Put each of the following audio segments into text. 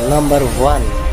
Number 1.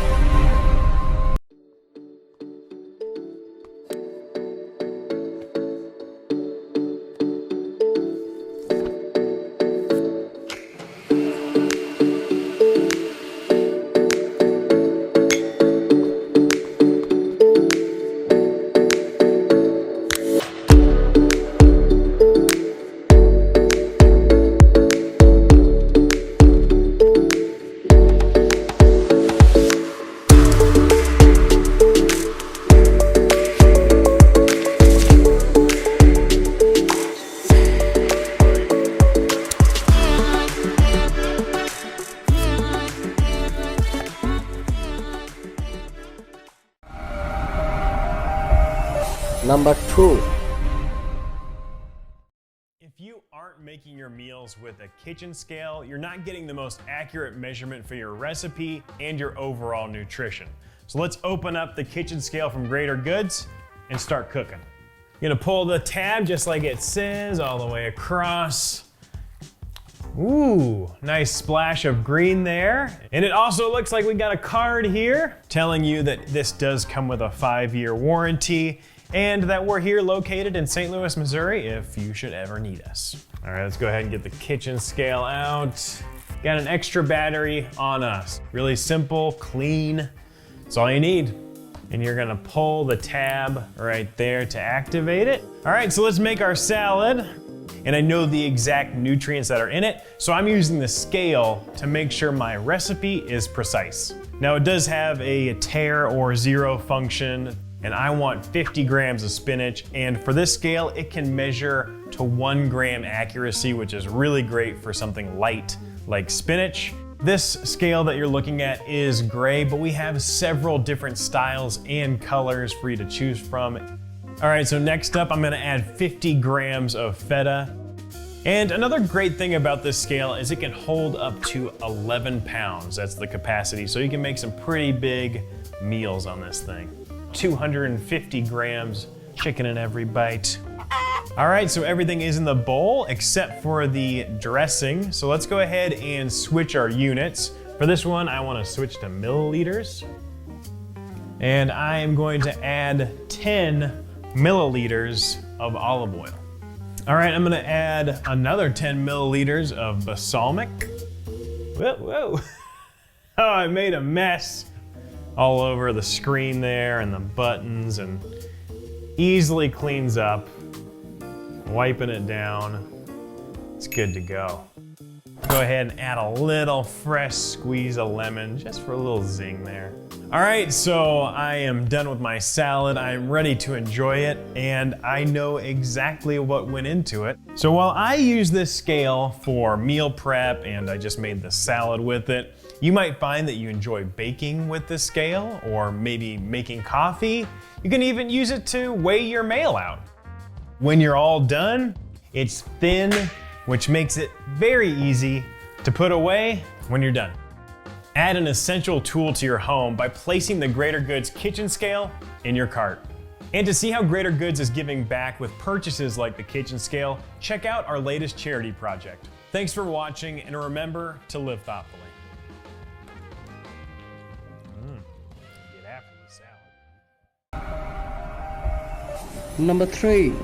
Number 2. If you aren't making your meals with a kitchen scale, you're not getting the most accurate measurement for your recipe and your overall nutrition. So let's open up the kitchen scale from Greater Goods and start cooking. You're gonna pull the tab just like it says, all the way across. Ooh, nice splash of green there. And it also looks like we got a card here telling you that this does come with a 5-year warranty and that we're here located in St. Louis, Missouri if you should ever need us. All right, let's go ahead and get the kitchen scale out. Got an extra battery on us. Really simple, clean, that's all you need. And you're gonna pull the tab right there to activate it. All right, so let's make our salad. And I know the exact nutrients that are in it, so I'm using the scale to make sure my recipe is precise. Now it does have a tare or zero function, and I want 50 grams of spinach, and for this scale, it can measure to 1 gram accuracy, which is really great for something light like spinach. This scale that you're looking at is gray, but we have several different styles and colors for you to choose from. All right, so next up, I'm gonna add 50 grams of feta. And another great thing about this scale is it can hold up to 11 pounds. That's the capacity, so you can make some pretty big meals on this thing. 250 grams, chicken in every bite. All right, so everything is in the bowl except for the dressing. So let's go ahead and switch our units. For this one, I wanna switch to milliliters. And I am going to add 10 milliliters of olive oil. All right, I'm gonna add another 10 milliliters of balsamic. Whoa, whoa. Oh, I made a mess all over the screen there and the buttons, and easily cleans up. Wiping it down, it's good to go. Go ahead and add a little fresh squeeze of lemon just for a little zing there. All right, so I am done with my salad. I'm ready to enjoy it, and I know exactly what went into it. So while I use this scale for meal prep and I just made the salad with it, you might find that you enjoy baking with this scale or maybe making coffee. You can even use it to weigh your mail out. When you're all done, it's thin, which makes it very easy to put away when you're done. Add an essential tool to your home by placing the Greater Goods kitchen scale in your cart. And to see how Greater Goods is giving back with purchases like the kitchen scale, check out our latest charity project. Thanks for watching, and remember to live thoughtfully. Get after the salad. Number 3.